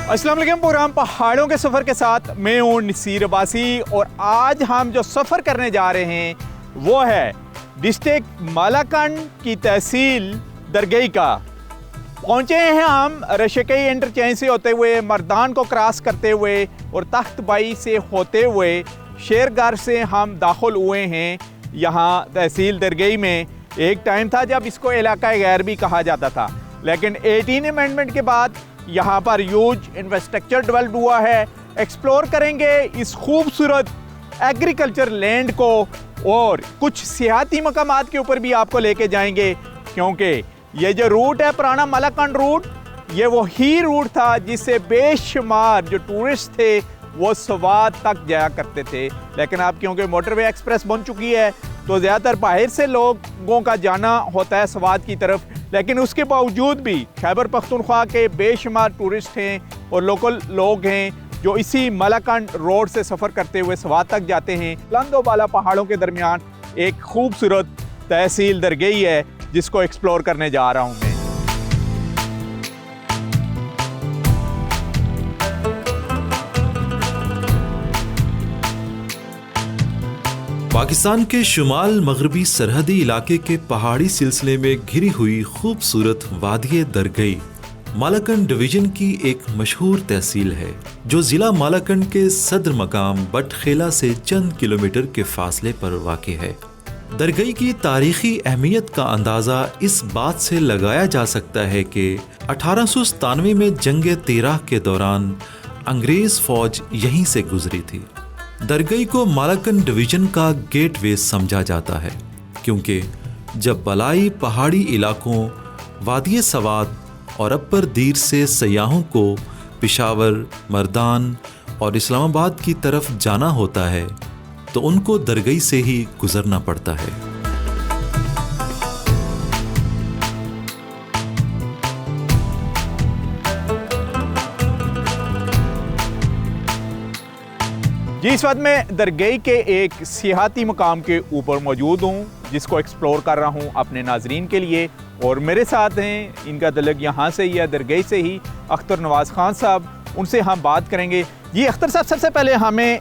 अस्सलाम वालेकुम। प्रोग्राम पहाड़ों के सफ़र के साथ मैं हूँ नसीर अब्बासी और आज हम जो सफ़र करने जा रहे हैं वो है डिस्ट्रिक्ट मालाकंड की तहसील दरगई का। पहुँचे हैं हम रशकई इंटरचेंज से होते हुए, मर्दान को क्रॉस करते हुए और तख्तबाई से होते हुए शेरगढ़ से हम दाखिल हुए हैं यहाँ तहसील दरगई में। एक टाइम था जब इसको इलाका गैर भी कहा जाता था, लेकिन 18 अमेंडमेंट के बाद यहाँ पर ह्यूज इंफ्रास्ट्रक्चर डेवलप हुआ है। एक्सप्लोर करेंगे इस खूबसूरत एग्रीकल्चर लैंड को और कुछ सियाती मकामात के ऊपर भी आपको लेके जाएंगे, क्योंकि ये जो रूट है पुराना मालाकंड रूट, ये वही रूट था जिससे बेशुमार जो टूरिस्ट थे वो स्वात तक जाया करते थे। लेकिन अब क्योंकि मोटरवे एक्सप्रेस बन चुकी है तो ज़्यादातर बाहर से लोगों का जाना होता है स्वात की तरफ, लेकिन उसके बावजूद भी खैबर पख्तूनख्वा के बेशुमार टूरिस्ट हैं और लोकल लोग हैं जो इसी मालाकंड रोड से सफ़र करते हुए स्वात तक जाते हैं। बुलंद बाला पहाड़ों के दरमियान एक खूबसूरत तहसील दरगई है जिसको एक्सप्लोर करने जा रहा हूँ मैं। पाकिस्तान के शुमाल मगरबी सरहदी इलाके के पहाड़ी सिलसिले में घिरी हुई खूबसूरत वादिये दरगई मालाकंड डिवीजन की एक मशहूर तहसील है, जो जिला मालाकंड के सदर मकाम बटखेला से चंद किलोमीटर के फासले पर वाक़ है। दरगई की तारीखी अहमियत का अंदाज़ा इस बात से लगाया जा सकता है कि 1897 में जंग तेराह के दौरान अंग्रेज़ फ़ौज यहीं से गुजरी थी। दरगई को मालाकंड डिवीजन का गेटवे समझा जाता है, क्योंकि जब बलाई पहाड़ी इलाकों वादिये सवात और अपर दीर से सयाहों को पेशावर, मर्दान और इस्लामाबाद की तरफ जाना होता है तो उनको दरगई से ही गुजरना पड़ता है। जी, इस वक्त मैं दरगई के एक सियाती मकाम के ऊपर मौजूद हूँ जिसको एक्सप्लोर कर रहा हूँ अपने नाजरीन के लिए, और मेरे साथ हैं, इनका तल्लुक यहाँ से ही है, दरगई से ही, अख्तर नवाज़ खान साहब। उनसे हम बात करेंगे। जी अख्तर साहब, सबसे पहले हमें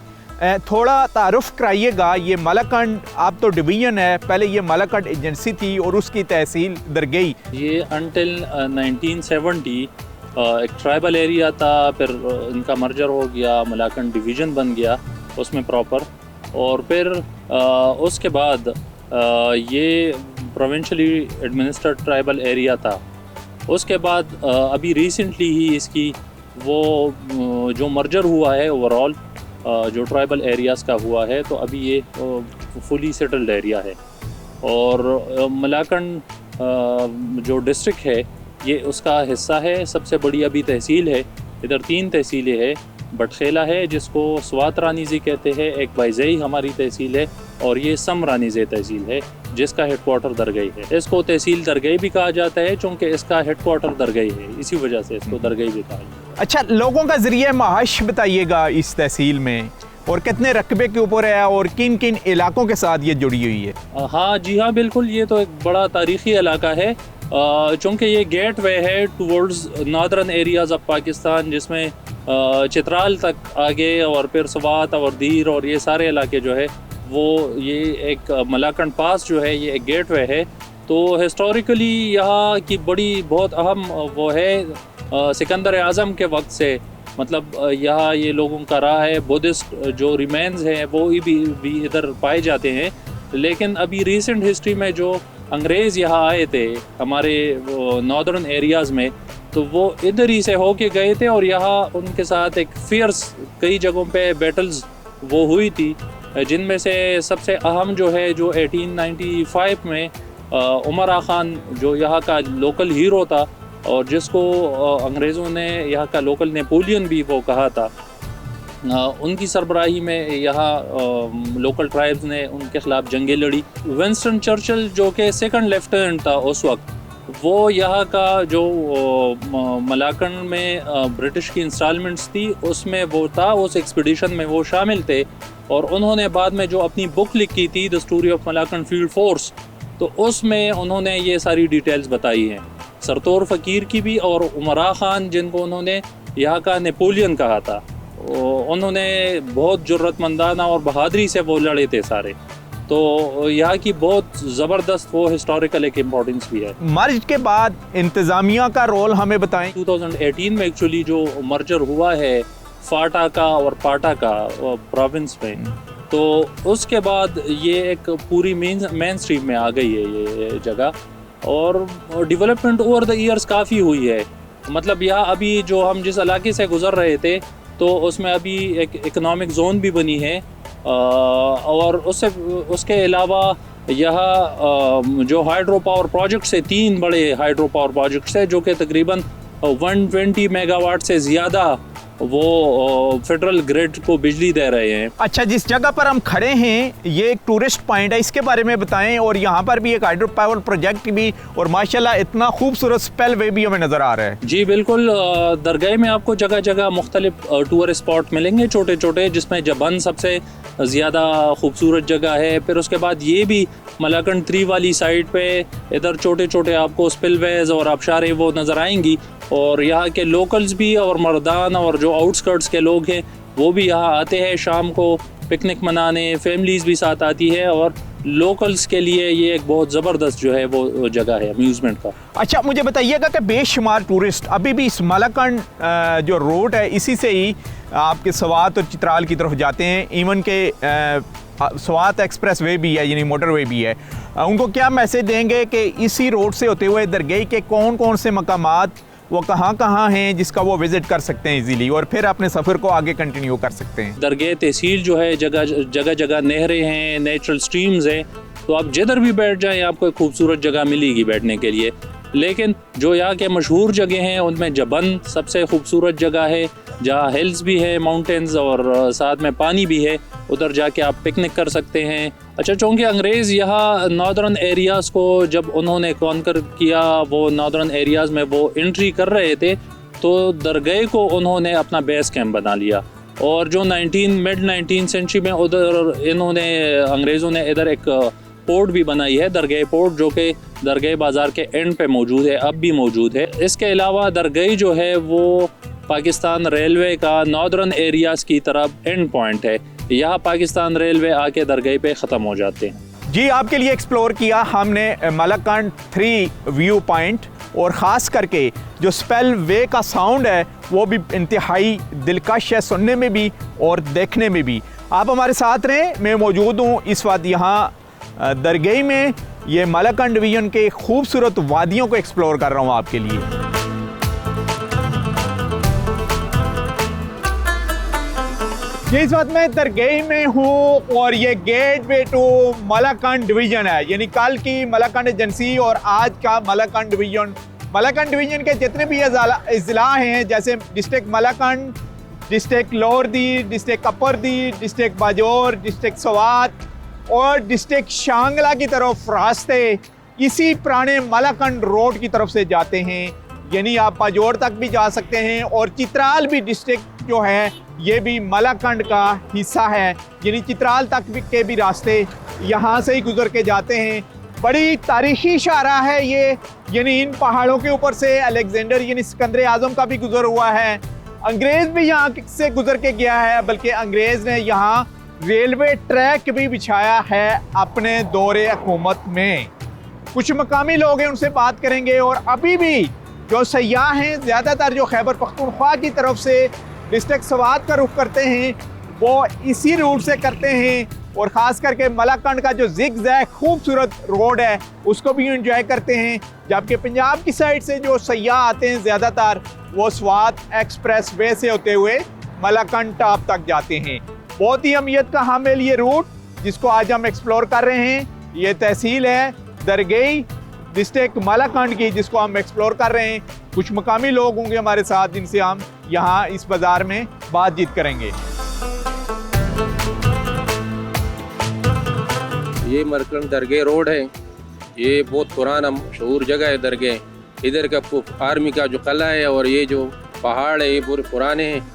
थोड़ा तारुफ कराइएगा। ये मालाकंड आप तो डिवीजन है, पहले ये मालाकंड एजेंसी थी और उसकी तहसील दरगई। ये अनटिल 1970 एक ट्राइबल एरिया था, फिर इनका मर्जर हो गया, मालाकंड डिवीज़न बन गया उसमें प्रॉपर, और फिर उसके बाद ये प्रोविंशियली एडमिनिस्ट्रेड ट्राइबल एरिया था। उसके बाद अभी रिसेंटली ही इसकी वो जो मर्जर हुआ है ओवरऑल जो ट्राइबल एरियाज़ का हुआ है, तो अभी ये फुली सेटल्ड एरिया है। और मालाकंड जो डिस्ट्रिक्ट है ये उसका हिस्सा है। सबसे बड़ी अभी तहसील है, इधर 3 तहसीलें हैं। बटखेला है जिसको स्वात रानीज़ी कहते हैं, एक बाइज़ई हमारी तहसील है, और ये सम रानीज़े तहसील है जिसका हेडक्वार्टर दरगई है। इसको तहसील दरगई भी कहा जाता है क्योंकि इसका हेडक्वार्टर दरगई है, इसी वजह से इसको दरगई भी कहा जाता है। अच्छा, लोगों का ज़रिए माश बताइएगा इस तहसील में, और कितने रकबे के ऊपर है और किन किन इलाकों के साथ ये जुड़ी हुई है? हाँ जी हाँ, बिल्कुल। ये तो एक बड़ा तारीख़ी इलाका है चूँकि ये गेट वे है towards northern areas of Pakistan, जिसमें चित्राल तक आगे और फिर स्वात और दीर और ये सारे इलाके जो है वो ये एक मालाकंड पास जो है ये एक गेट वे है। तो हिस्टोरिकली यहाँ की बड़ी बहुत अहम वो है सिकंदर आज़म के वक्त से, मतलब यहाँ ये लोगों का रहा है। बुद्धिस्ट जो रिमेन्स हैं वो भी इधर पाए जाते हैं, लेकिन अभी रिसेंट हिस्ट्री में जो अंग्रेज़ यहाँ आए थे हमारे नॉर्दर्न एरियाज़ में, तो वो इधर ही से होके गए थे, और यहाँ उनके साथ एक फियर्स कई जगहों पे बैटल्स वो हुई थी, जिनमें से सबसे अहम जो है जो 1895 में उमर आ खान जो यहाँ का लोकल हीरो था और जिसको अंग्रेज़ों ने यहाँ का लोकल नेपोलियन भी वो कहा था, उनकी सरबराही में यहाँ लोकल ट्राइब्स ने उनके ख़िलाफ़ जंगें लड़ी। विंस्टन चर्चिल जो कि सेकंड लेफ्टिनेंट था उस वक्त, वो यहाँ का जो मालाकंड में ब्रिटिश की इंस्टॉलमेंट्स थी उसमें वो था, उस एक्सपीडिशन में वो शामिल थे, और उन्होंने बाद में जो अपनी बुक लिखी थी the story of Malakand field force, तो उसमें उन्होंने ये सारी डिटेल्स बताई हैं। सरतोर फ़कीर की भी और उमरा ख़ान जिनको उन्होंने यहाँ का नेपोलियन कहा था। उन्होंने बहुत जुर्रतमंदाना और बहादुरी से वो लड़े थे सारे। तो यहाँ की बहुत ज़बरदस्त वो हिस्टोरिकल एक इम्पोर्टेंस भी है। मर्ज के बाद इंतज़ामिया का रोल हमें बताएं। 2018 में एक्चुअली जो मर्जर हुआ है फाटा का और पाटा का प्रोविंस में, तो उसके बाद ये एक पूरी मेन स्ट्रीम में आ गई है ये जगह, और डेवलपमेंट ओवर द ईयर्स काफ़ी हुई है। मतलब यहाँ अभी जो हम जिस इलाके से गुज़र रहे थे तो उसमें अभी एक इकोनॉमिक जोन भी बनी है, और उसके अलावा यहाँ जो हाइड्रो पावर प्रोजेक्ट्स है, 3 बड़े हाइड्रो पावर प्रोजेक्ट्स है जो कि तकरीबन 120 मेगावाट से ज़्यादा वो फेडरल ग्रिड को बिजली दे रहे हैं। अच्छा, जिस जगह पर हम खड़े हैं ये एक टूरिस्ट पॉइंट है, इसके बारे में बताएं। और यहाँ पर भी एक हाइड्रो पावर प्रोजेक्ट भी, और माशाल्लाह इतना खूबसूरत स्पेलवे भी हमें नज़र आ रहा है। जी बिल्कुल, दरगाह में आपको जगह जगह मुख्तलिफ टूरिस्ट स्पॉट मिलेंगे छोटे छोटे, जिसमें जबन सबसे ज़्यादा खूबसूरत जगह है। फिर उसके बाद ये भी मलाकंड 3 वाली साइड पे इधर छोटे छोटे आपको स्पिलवेज और आबशारें वो नज़र आएंगी, और यहाँ के लोकल्स भी और मर्दान और जो आउटस्कर्ट्स के लोग हैं वो भी यहाँ आते हैं शाम को पिकनिक मनाने, फैमिलीज़ भी साथ आती है, और लोकल्स के लिए ये एक बहुत ज़बरदस्त जो है वो जगह है अम्यूज़मेंट का। अच्छा, मुझे बताइएगा कि बेशुमार टूरिस्ट अभी भी इस मलाकंड जो रोड है इसी से ही आपके स्वात और चित्राल की तरफ जाते हैं। इवन के स्वात एक्सप्रेस वे भी है, यानी मोटर वे भी है। उनको क्या मैसेज देंगे कि इसी रोड से होते हुए दरगाह के कौन कौन से मकामात वो कहाँ हैं जिसका वो विज़िट कर सकते हैं इजीली, और फिर अपने सफ़र को आगे कंटिन्यू कर सकते हैं? दरगाह तहसील जो है जगह जगह नहरें हैं, नेचुरल स्ट्रीम्स हैं, तो आप जिधर भी बैठ जाएं आपको एक खूबसूरत जगह मिलेगी बैठने के लिए। लेकिन जो यहाँ के मशहूर जगह हैं उनमें जबन सबसे खूबसूरत जगह है, जहाँ हिल्स भी है, माउंटेन्स, और साथ में पानी भी है, उधर जाके आप पिकनिक कर सकते हैं। अच्छा, चूँकि अंग्रेज़ यहाँ नॉर्दर्न एरियाज़ को जब उन्होंने कॉन्कर किया, वो नॉर्दर्न एरियाज़ में वो एंट्री कर रहे थे, तो दरगाह को उन्होंने अपना बेस कैंप बना लिया। और जो मिड 19 सेंचुरी में उधर अंग्रेज़ों ने इधर एक पोर्ट भी बनाई है, दरगाह पोर्ट, जो कि दरगाह बाज़ार के एंड पे मौजूद है, अब भी मौजूद है। इसके अलावा दरगाह जो है वो पाकिस्तान रेलवे का नॉर्दर्न एरियाज़ की तरफ एंड पॉइंट है। यहाँ पाकिस्तान रेलवे आके दरगाह पे ख़त्म हो जाते हैं। जी, आपके लिए एक्सप्लोर किया हमने मलाकंड 3 व्यू पॉइंट, और ख़ास करके जो स्पेल वे का साउंड है वो भी इंतहाई दिलकश है सुनने में भी और देखने में भी। आप हमारे साथ रहें, मैं मौजूद हूँ इस वक्त यहाँ दरगाह में। ये मलाकंड डिवीज़न के खूबसूरत वादियों को एक्सप्लोर कर रहा हूँ आपके लिए। ये इस वक्त मैं दरगाह में हूँ और ये गेटवे टू मलाकंड डिवीज़न है, यानी कल की मलाकंड एजेंसी और आज का मलाकंड डिवीज़न। मलाकंड डिवीज़न के जितने भी अज़ला हैं, जैसे district Malakand, district लोअरदी, district अपर-दी, district Bajaur, district Swat और डिस्ट्रिक्ट शांगला की तरफ रास्ते इसी पुराने मलाकंड रोड की तरफ से जाते हैं। यानी आप बाजौर तक भी जा सकते हैं, और चित्राल भी डिस्ट्रिक्ट जो है ये भी मलाकंड का हिस्सा है, यानी चित्राल तक के भी रास्ते यहाँ से ही गुजर के जाते हैं। बड़ी तारीखी शारा है ये, यानी इन पहाड़ों के ऊपर से अलेक्जेंडर यानी सिकंदर आज़म का भी गुजर हुआ है। अंग्रेज़ भी यहाँ से गुजर के गया है, बल्कि अंग्रेज़ ने यहाँ रेलवे ट्रैक भी बिछाया है अपने दौरे हुकूमत में। कुछ मकामी लोग हैं, उनसे बात करेंगे। और अभी भी जो सयाह हैं, ज़्यादातर जो खैबर पख्तूनख्वा की तरफ से डिस्ट्रिक्ट स्वात का रुख करते हैं, वो इसी रूट से करते हैं, और ख़ास करके मलाकंड का जो ज़िग-ज़ैग खूबसूरत रोड है उसको भी एंजॉय करते हैं। जबकि पंजाब की साइड से जो सयाह आते हैं ज़्यादातर वो स्वात एक्सप्रेस वे से होते हुए मलाकंड टॉप तक जाते हैं। बहुत ही अहमियत का हामिल ये रूट जिसको आज हम एक्सप्लोर कर रहे हैं, ये तहसील है दरगाह डिस्ट्रिक्ट मलाकंड की, जिसको हम एक्सप्लोर कर रहे हैं। कुछ मकामी लोग होंगे हमारे साथ जिनसे हम यहाँ इस बाज़ार में बातचीत करेंगे। ये मलाकंड दरगाह रोड है, ये बहुत पुराना मशहूर जगह है दरगाह। इधर का आर्मी का जो किला है और ये जो पहाड़ है ये पूरे पुराने हैं,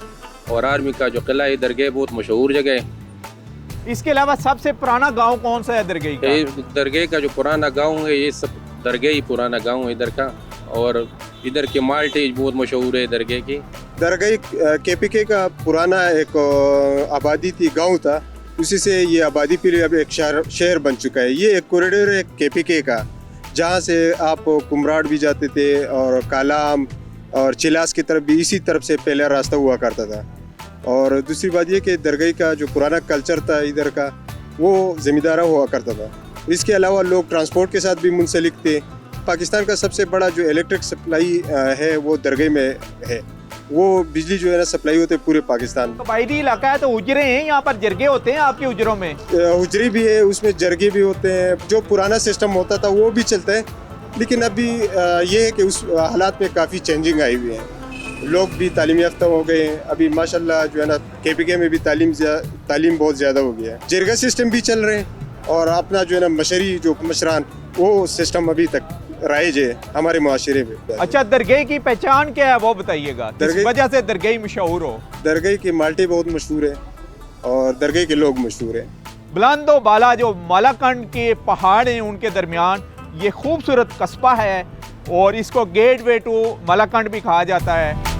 और आर्मी का जो किला है दरगाह बहुत मशहूर जगह है। इसके अलावा सबसे पुराना गांव कौन सा है दरगाह का? ये दरगाह का जो पुराना गांव है, ये सब दरगाह ही पुराना गांव है इधर का। और इधर के माल्टे बहुत मशहूर है दरगाह की। दरगाह KPK का पुराना एक आबादी थी, गांव था, उसी से ये आबादी फिर अब एक शहर बन चुका है। ये एक कॉरिडोर है KPK का, जहाँ से आप कुमराड भी जाते थे और कालाम और चिलास की तरफ भी इसी तरफ से पहला रास्ता हुआ करता था। और दूसरी बात ये कि दरगाह का जो पुराना कल्चर था इधर का, वो ज़मींदारा हुआ करता था। इसके अलावा लोग ट्रांसपोर्ट के साथ भी मुंसलिक थे। पाकिस्तान का सबसे बड़ा जो इलेक्ट्रिक सप्लाई है वो दरगाह में है। वो बिजली जो है ना सप्लाई होते पूरे पाकिस्तान। कबायली इलाका है तो उजरे हैं, यहाँ पर जरगे होते हैं आपके उजरों में? उजरी भी है, उसमें जरगे भी होते हैं। जो पुराना सिस्टम होता था वो भी चलता है, लेकिन अभी ये है कि उस हालात में काफ़ी चेंजिंग आई हुई है। लोग भी तालीम याफ्ता हो गए हैं। अभी माशाल्लाह जो है ना KPK में भी तालीम बहुत ज़्यादा हो गया है। जरगा सिस्टम भी चल रहे हैं और अपना जो है ना मशरी जो मशरान, वो सिस्टम अभी तक राइज है हमारे मुआशरे में। अच्छा, दरगाह की पहचान क्या है वो बताइएगा, किस वजह से दरगाह मशहूर हो? दरगाह के माल्टे बहुत मशहूर है और दरगाह के लोग मशहूर हैं। बुलंदो बाला जो मालाकंड के पहाड़ हैं उनके दरमियान ये खूबसूरत कस्बा है और इसको गेटवे टू मालाकंड भी कहा जाता है।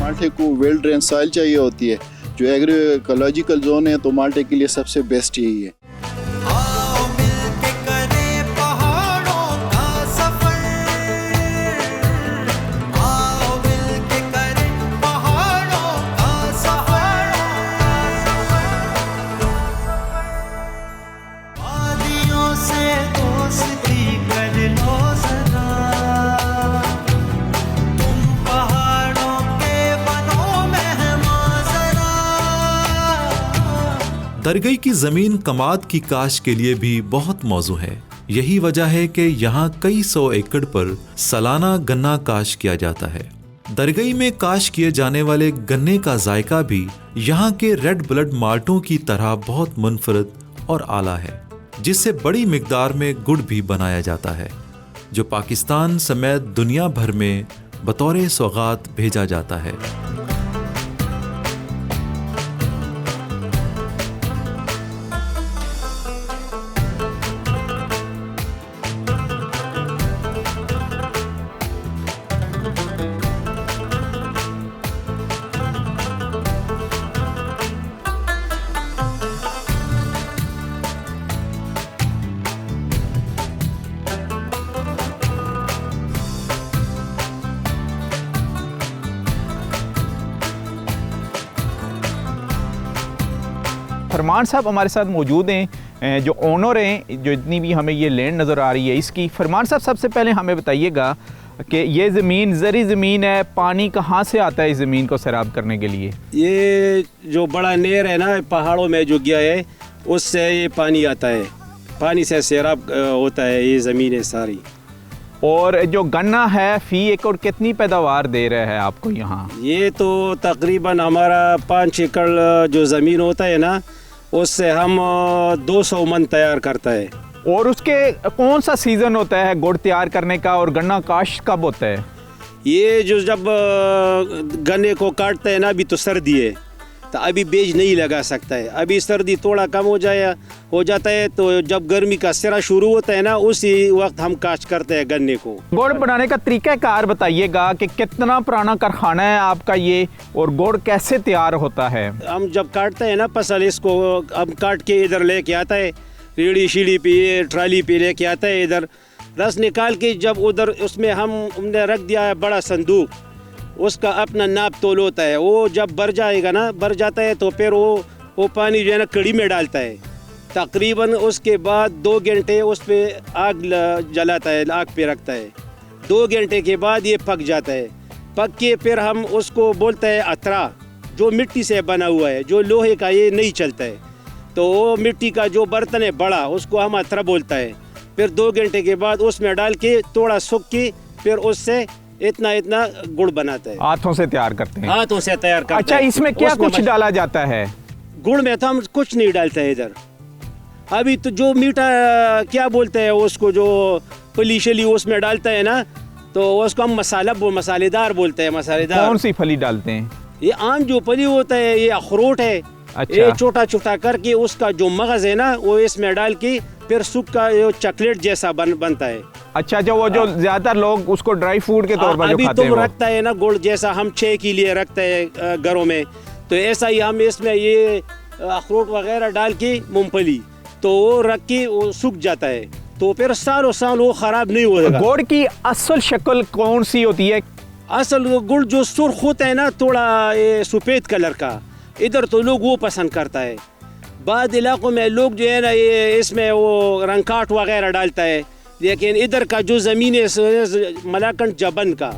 माल्टे को वेल ड्रेन सॉइल चाहिए होती है। जो एग्रीकोलॉजिकल जोन है तो माल्टे के लिए सबसे बेस्ट यही है। दरगाह की ज़मीन कमाद की काश्त के लिए भी बहुत मौजू है। यही वजह है कि यहाँ कई सौ एकड़ पर सालाना गन्ना काश्त किया जाता है। दरगाह में काश्त किए जाने वाले गन्ने का जायका भी यहाँ के रेड ब्लड माल्टों की तरह बहुत मुनफरद और आला है, जिससे बड़ी मिकदार में गुड़ भी बनाया जाता है, जो पाकिस्तान समेत दुनिया भर में बतौर सौगात भेजा जाता है। फरमान साहब हमारे साथ मौजूद हैं, जो ओनर हैं, जो इतनी भी हमें ये लैंड नज़र आ रही है इसकी। फरमान साहब, सबसे पहले हमें बताइएगा कि ये ज़मीन ज़री ज़मीन है, पानी कहाँ से आता है इस ज़मीन को सैराब करने के लिए? ये जो बड़ा नहर है ना पहाड़ों में जो गया है, उससे ये पानी आता है, पानी से सैराब होता है ये ज़मीनें सारी। और जो गन्ना है फ़ी एकड़ कितनी पैदावार दे रहा है आपको यहाँ? ये तो तकरीबन हमारा 5 एकड़ जो ज़मीन होता है ना, उससे हम 200 मन तैयार करता है। और उसके कौन सा सीज़न होता है गुड़ तैयार करने का और गन्ना काश्त कब होता है? ये जो जब गन्ने को काटते हैं ना, अभी तो सर्दी है तो अभी बीज नहीं लगा सकता है। अभी सर्दी थोड़ा कम हो जाता है तो जब गर्मी का सिरा शुरू होता है ना, उसी वक्त हम काश्त करते हैं गन्ने को। गुड़ बनाने का तरीक़ाकार बताइएगा कि कितना पुराना कारखाना है आपका ये, और गुड़ कैसे तैयार होता है? हम जब काटते हैं ना फसल, इसको हम काट के इधर लेके आता है, रेड़ी शीड़ी पे ट्राली पे लेके आता है, इधर रस निकाल के जब उधर उसमें हमने रख दिया है बड़ा संदूक, उसका अपना नाप तोल होता है। वो जब भर जाएगा ना, भर जाता है तो फिर वो पानी जो है ना कड़ी में डालता है। तकरीबन उसके बाद 2 घंटे उस पर आग जलाता है, आग पे रखता है। 2 घंटे के बाद ये पक जाता है। पक के फिर हम उसको बोलते हैं अतरा, जो मिट्टी से बना हुआ है, जो लोहे का ये नहीं चलता है। तो वो मिट्टी का जो बर्तन है बड़ा, उसको हम अतरा बोलता है। फिर 2 घंटे के बाद उसमें डाल के थोड़ा सूख के फिर उससे इतना गुड़ बनाता है। हाथों से तैयार करते हैं? हाथों से तैयार करते हैं। अच्छा, इसमें क्या कुछ डाला जाता है? गुड़ में तो हम कुछ नहीं डालते हैं इधर। अभी तो जो मीठा क्या बोलते हैं उसको, जो फली शली उसमें डालता है ना, तो उसको हम मसालेदार बोलते हैं। मसालेदार कौन सी फली डालते हैं? ये आम जो फली होता है, ये अखरोट है, अच्छा। ये छोटा छोटा करके उसका जो मगज है ना वो इसमें डाल के फिर सूख का चॉकलेट जैसा बनता है। अच्छा, जो वो जो ज्यादातर लोग उसको ड्राई फूड के तौर पर जो अभी खाते हैं तुम वो। रखता है ना गुड़ जैसा हम चाय के लिए रखते हैं घरों में, तो ऐसा ही हम इसमें ये अखरोट वगैरह डाल के मूंगफली तो वो रख के वो सूख जाता है, तो फिर सालों साल वो खराब नहीं होगा। गुड़ की असल शक्ल कौन सी होती है? असल गुड़ जो सुर्ख होता है ना थोड़ा ये सफ़ेद कलर का, इधर तो लोग वो पसंद करता है। बाद इलाकों में लोग जो है ना ये इसमें वो रंकाट वगैरह डालता है, लेकिन इधर का जो ज़मीन है मलाकंड जबन का,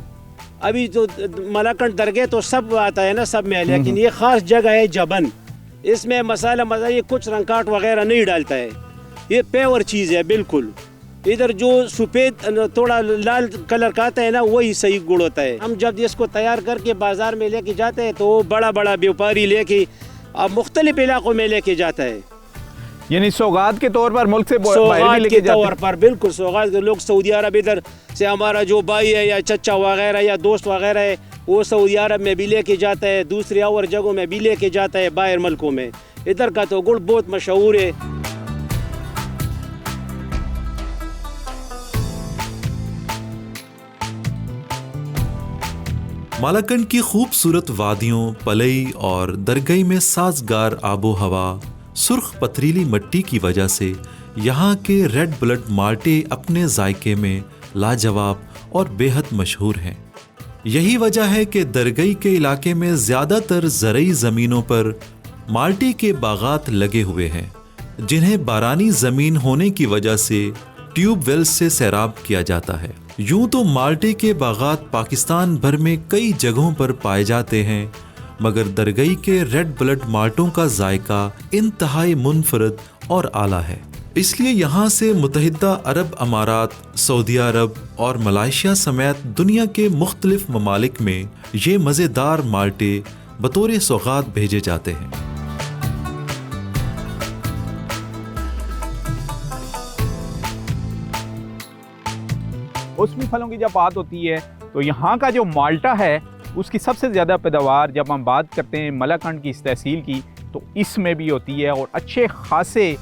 अभी तो मलाकंड दरगाह तो सब आता है ना सब में, लेकिन ये ख़ास जगह है जबन, इसमें मसाला ये कुछ रंकाट वगैरह नहीं डालता है, ये प्योर चीज़ है बिल्कुल। इधर जो सफ़ेद थोड़ा लाल कलर का आता है ना वही सही गुड़ होता है। हम जब इसको तैयार करके बाज़ार में लेके जाते हैं तो वो बड़ा बड़ा व्यापारी लेके अब मुख्तलिफ इलाकों में लेके जाता है, यानी सौगात के तौर पर मुल्क से बाहर भी सौगात लेके के जाते तौर पर। बिल्कुल सौगात के लोग सऊदी अरब इधर से हमारा जो भाई है या चचा वगैरह या दोस्त वगैरह है वो सऊदी अरब में भी लेके जाता है, दूसरी और जगहों में भी लेके जाता है बाहर मुल्कों में। इधर का तो गुड़ बहुत मशहूर है। मालाकंड की खूबसूरत वादियों, पलई और दरगई में साजगार आबो हवा, सुर्ख पथरीली मिट्टी की वजह से यहाँ के रेड ब्लड माल्टे अपने जायके में लाजवाब और बेहद मशहूर हैं। यही वजह है कि दरगई के इलाके में ज़्यादातर ज़रई ज़मीनों पर माल्टे के बागात लगे हुए हैं, जिन्हें बारानी ज़मीन होने की वजह से ट्यूबवेल से सैराब किया जाता है। यूं तो माल्टे के बागात पाकिस्तान भर में कई जगहों पर पाए जाते हैं, मगर दरगई के रेड ब्लड माल्टों का जायका इंतहाई मुनफरद और आला है। इसलिए यहाँ से मुत्तहिदा अरब अमारात, सऊदी अरब और मलाइशिया समेत दुनिया के मुख्तलिफ ममालिक में ये मज़ेदार माल्टे बतौर सौगात भेजे जाते हैं। मौसमी फलों की जब बात होती है तो यहाँ का जो माल्टा है उसकी सबसे ज़्यादा पैदावार जब हम बात करते हैं मलाकंड की इस तहसील की तो इसमें भी होती है, और अच्छे खासे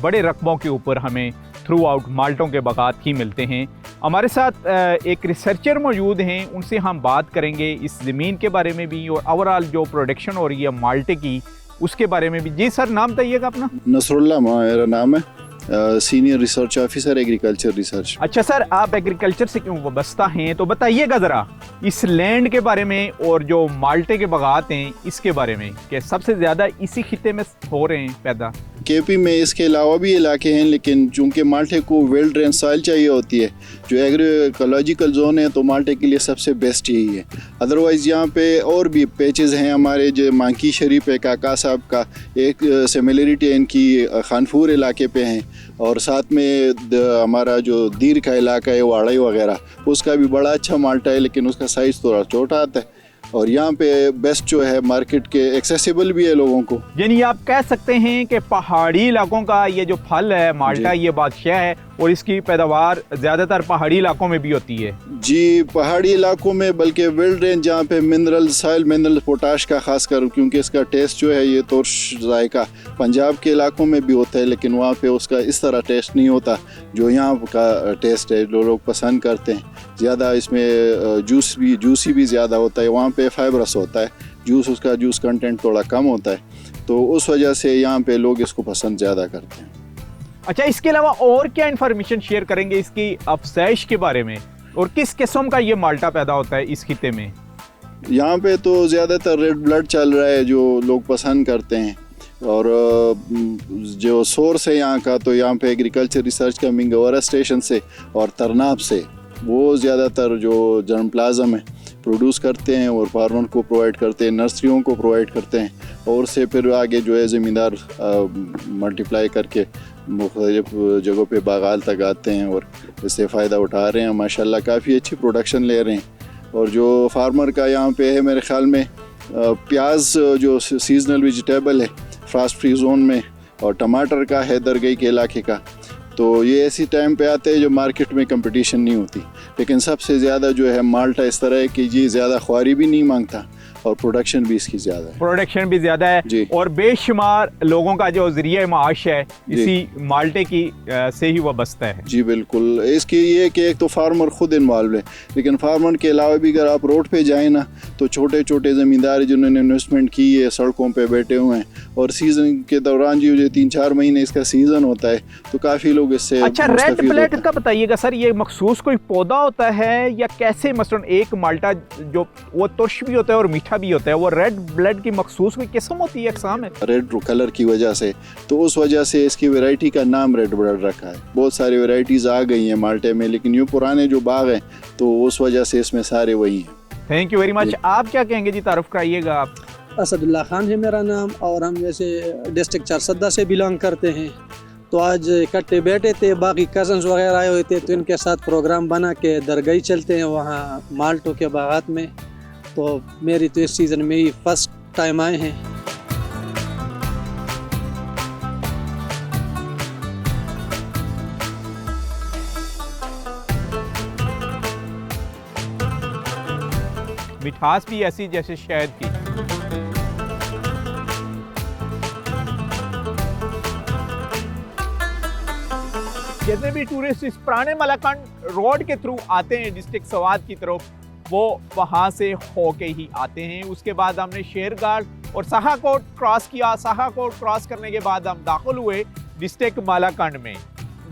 बड़े रकबों के ऊपर हमें थ्रू आउट माल्टों के बागात ही मिलते हैं। हमारे साथ एक रिसर्चर मौजूद हैं, उनसे हम बात करेंगे इस ज़मीन के बारे में भी और ओवरऑल जो प्रोडक्शन हो रही है माल्टे की उसके बारे में भी। जी सर, नाम बताइएगा अपना। नसरुल्लाह मेरा नाम है, senior research officer agriculture research. अच्छा सर, आप एग्रीकल्चर से क्यों वाबस्ता हैं, तो बताइएगा ज़रा इस लैंड के बारे में और जो माल्टे के बागात हैं इसके बारे में, कि सबसे ज़्यादा इसी खिते में हो रहे हैं पैदा। केपी में इसके अलावा भी इलाके हैं, लेकिन चूंकि माल्टे को वेल ड्रेन सॉइल चाहिए होती है, जो एग्रीकोलॉजिकल जोन है, तो माल्टे के लिए सबसे बेस्ट यही है। अदरवाइज़ यहाँ पे और भी पैचेस हैं हमारे, जो मांकी शरीफ है, काका साहब का एक सिमिलरिटी इनकी खानपुर इलाके पे हैं, और साथ में हमारा जो दीर का इलाका है वाड़ई वगैरह, उसका भी बड़ा अच्छा माल्टा है, लेकिन उसका साइज़ थोड़ा छोटा आता है। और यहाँ पे बेस्ट जो है मार्केट के एक्सेसिबल भी है लोगों को। यानी आप कह सकते हैं कि पहाड़ी इलाकों का ये जो फल है माल्टा, ये बादशाह है और इसकी पैदावार ज़्यादातर पहाड़ी इलाकों में भी होती है। जी, पहाड़ी इलाकों में, बल्कि वेल ड्रेन जहाँ पे मिनरल सॉइल, मिनरल पोटाश का खास कर, क्योंकि इसका टेस्ट जो है ये तुर्श जायका पंजाब के इलाकों में भी होता है, लेकिन वहाँ पे उसका इस तरह टेस्ट नहीं होता जो यहाँ का टेस्ट है, जो लोग पसंद करते हैं ज़्यादा। इसमें जूसी भी ज़्यादा होता है, वहाँ पे फाइबरस होता है, उसका जूस कंटेंट थोड़ा कम होता है, तो उस वजह से यहाँ पे लोग इसको पसंद ज़्यादा करते हैं। अच्छा, इसके अलावा और क्या इन्फॉर्मेशन शेयर करेंगे इसकी अफज़ाइश के बारे में, और किस किस्म का ये माल्टा पैदा होता है इस खिते में? यहाँ पे तो ज़्यादातर रेड ब्लड चल रहा है जो लोग पसंद करते हैं, और जो सोर्स है यहाँ का, तो यहाँ पे एग्रीकल्चर रिसर्च का मिंगवारा स्टेशन से और तरनाब से वो ज़्यादातर जो जर्मप्लाज्म है प्रोड्यूस करते हैं और फार्मर को प्रोवाइड करते हैं, नर्सरियों को प्रोवाइड करते हैं, और से फिर आगे जो है ज़मींदार मल्टीप्लाई करके मुख्तलिफ जगहों पे बागात लगाते हैं और इससे फ़ायदा उठा रहे हैं। माशाल्लाह काफ़ी अच्छी प्रोडक्शन ले रहे हैं। और जो फार्मर का यहाँ पे है, मेरे ख़्याल में प्याज जो सीजनल वेजिटेबल है फ्रास्ट फ्री जोन में, और टमाटर का है दरगई के इलाके का, तो ये ऐसी टाइम पे आते हैं जो मार्केट में कंपटीशन नहीं होती। लेकिन सबसे ज़्यादा जो है माल्टा इस तरह है कि ये ज़्यादा ख्वारी भी नहीं मांगता और प्रोडक्शन भी इसकी ज़्यादा है। प्रोडक्शन भी ज़्यादा है जी। और बेशुमार लोगों का जो ज़रिया माश है इसी माल्टे की से ही वह बसता है। जी बिल्कुल। इसकी ये कि एक तो फार्मर खुद इन्वॉल्व है, लेकिन फार्मर के अलावा भी अगर आप रोड पे जाएँ ना तो छोटे छोटे ज़मींदार जिन्होंने इन्वेस्टमेंट की है सड़कों पे बैठे हुए हैं, और सीज़न के दौरान जो 3-4 महीने इसका सीज़न होता है तो काफ़ी लोग इससे अच्छा, रेड ब्लड का बताइएगा सर, ये मखसूस कोई पौधा होता है या कैसे? मसलन एक माल्टा जो वो तुर्श भी होता है और मीठा भी होता है, वो रेड ब्लड की मखसूस कोई किस्म होती है, अक़साम है? रेड कलर की वजह से, तो उस वजह से इसकी वैरायटी का नाम रेड ब्लड रखा है। बहुत सारी वैरायटीज़ आ गई हैं माल्टे में, लेकिन यूँ पुराने जो बाग हैं तो उस वजह से इसमें सारे वही हैं। Thank you very much. आप क्या कहेंगे जी, तारुफ कराइएगा आप। असदुल्ला खान है मेरा नाम, और हम जैसे डिस्ट्रिक्ट चारसद्दा से बिलोंग करते हैं। तो आज इकट्ठे बैठे थे, बाकी कज़न्स वगैरह आए हुए थे, तो इनके साथ प्रोग्राम बना के दरगाही चलते हैं वहाँ माल्टों के बागात में। तो मेरी तो इस सीज़न में ही फर्स्ट टाइम आए हैं। मिठास भी ऐसी जैसे शहद की। जितने भी टूरिस्ट इस पुराने मलाकंड रोड के थ्रू आते हैं डिस्ट्रिक्ट सवात की तरफ, वो वहाँ से होके ही आते हैं। उसके बाद हमने शेरगार्ड और साहाकोट क्रॉस किया। साहाकोट क्रॉस करने के बाद हम दाखिल हुए डिस्ट्रिक्ट मालाकंड में।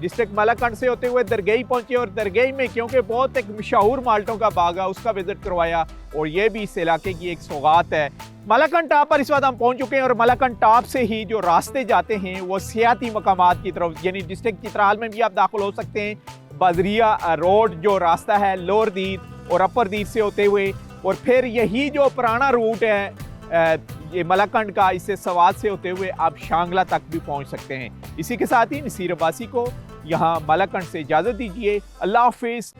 डिस्ट्रिक्ट मालाकंड से होते हुए दरगाही पहुंचे, और दरगाही में क्योंकि बहुत एक मशहूर माल्टों का बाग है उसका विजिट करवाया, और ये भी इस इलाके की एक सौगात है। मालाकंड टॉप पर इस वक्त हम पहुंच चुके हैं, और मालाकंड टॉप से ही जो रास्ते जाते हैं वो सियाती मकामात की तरफ, यानी डिस्ट्रिक्ट चित्राल में भी आप दाखिल हो सकते हैं। बाजरिया रोड जो रास्ता है लोअर दीद और अपर दीद से होते हुए, और फिर यही जो पुराना रूट है ये मालाकंड का, इससे सवात से होते हुए आप शांगला तक भी पहुंच सकते हैं। इसी के साथ ही नसीर अब्बासी को यहाँ मालाकंड से इजाज़त दीजिए। अल्लाह हाफिज़।